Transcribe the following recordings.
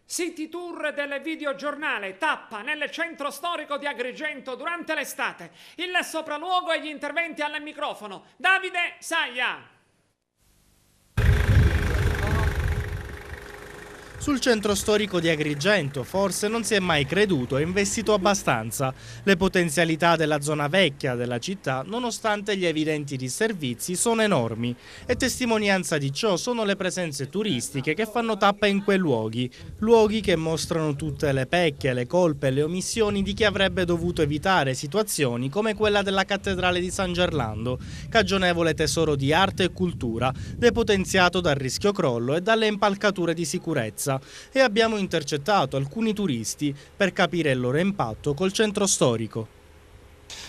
City Tour del videogiornale, tappa nel centro storico di Agrigento durante l'estate. Il sopralluogo e gli interventi al microfono. Davide Saia. Sul centro storico di Agrigento forse non si è mai creduto e investito abbastanza. Le potenzialità della zona vecchia della città, nonostante gli evidenti disservizi, sono enormi. E testimonianza di ciò sono le presenze turistiche che fanno tappa in quei luoghi. Luoghi che mostrano tutte le pecche, le colpe e le omissioni di chi avrebbe dovuto evitare situazioni come quella della cattedrale di San Gerlando, cagionevole tesoro di arte e cultura, depotenziato dal rischio crollo e dalle impalcature di sicurezza. E abbiamo intercettato alcuni turisti per capire il loro impatto col centro storico.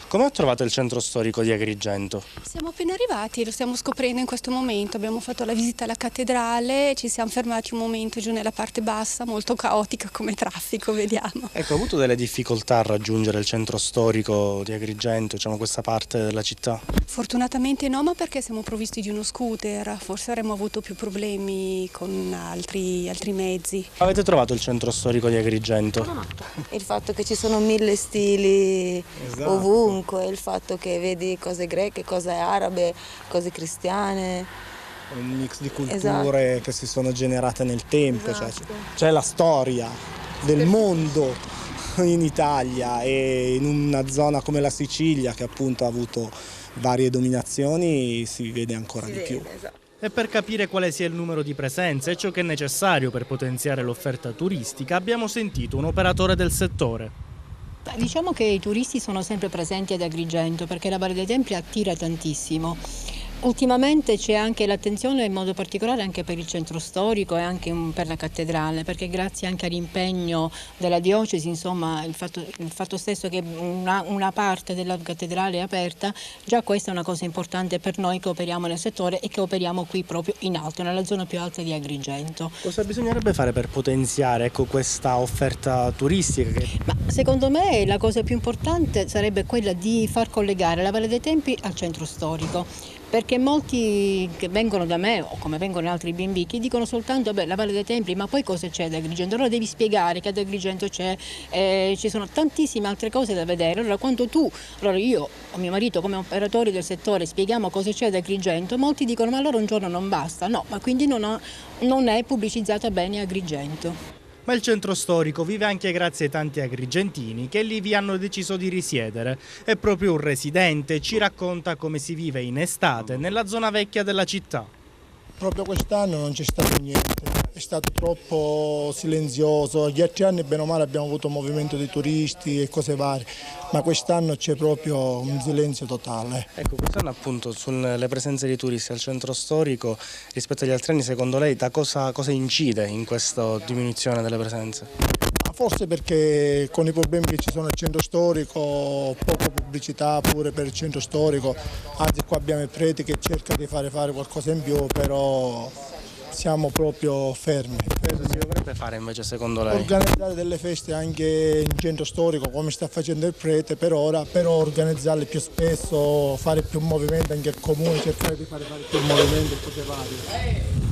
Come ha trovato il centro storico di Agrigento? Siamo appena arrivati, lo stiamo scoprendo in questo momento. Abbiamo fatto la visita alla cattedrale, ci siamo fermati un momento giù nella parte bassa, molto caotica come traffico, vediamo. Ecco, ha avuto delle difficoltà a raggiungere il centro storico di Agrigento, diciamo questa parte della città? Fortunatamente no, ma perché siamo provvisti di uno scooter, forse avremmo avuto più problemi con altri mezzi. Avete trovato il centro storico di Agrigento? Il fatto che ci sono 1000 stili ovunque, il fatto che vedi cose greche, cose arabe, cose cristiane. Un mix di culture che si sono generate nel tempo, cioè, c'è la storia del mondo in Italia e in una zona come la Sicilia che appunto ha avuto varie dominazioni si vede ancora di più. E per capire quale sia il numero di presenze e ciò che è necessario per potenziare l'offerta turistica abbiamo sentito un operatore del settore. Diciamo che i turisti sono sempre presenti ad Agrigento perché la Valle dei Templi attira tantissimo. Ultimamente c'è anche l'attenzione in modo particolare anche per il centro storico e anche per la cattedrale, perché grazie anche all'impegno della diocesi, insomma, il fatto stesso che una parte della cattedrale è aperta, già questa è una cosa importante per noi che operiamo nel settore e che operiamo qui proprio in alto, nella zona più alta di Agrigento. Cosa bisognerebbe fare per potenziare questa offerta turistica? Ma secondo me la cosa più importante sarebbe quella di far collegare la Valle dei Templi al centro storico. Perché molti che vengono da me o come vengono altri B&B che dicono soltanto la Valle dei Templi, ma poi cosa c'è ad Agrigento? Allora devi spiegare che ad Agrigento ci sono tantissime altre cose da vedere. Allora quando allora io o mio marito come operatori del settore spieghiamo cosa c'è ad Agrigento, molti dicono ma allora un giorno non basta, no, ma quindi non è pubblicizzata bene Agrigento. Ma il centro storico vive anche grazie ai tanti agrigentini che lì vi hanno deciso di risiedere. E proprio un residente ci racconta come si vive in estate nella zona vecchia della città. Proprio quest'anno non c'è stato niente, è stato troppo silenzioso. Gli altri anni bene o male abbiamo avuto movimento di turisti e cose varie, ma quest'anno c'è proprio un silenzio totale. Ecco, quest'anno appunto sulle presenze di turisti al centro storico rispetto agli altri anni, secondo lei da cosa incide in questa diminuzione delle presenze? Forse perché con i problemi che ci sono al centro storico, poca pubblicità pure per il centro storico, anzi qua abbiamo il prete che cerca di fare qualcosa in più, però siamo proprio fermi. Cosa si dovrebbe fare invece secondo lei? Organizzare delle feste anche in centro storico come sta facendo il prete per ora, però organizzarle più spesso, fare più movimento anche il comune, cercare di fare più movimento e cose varie.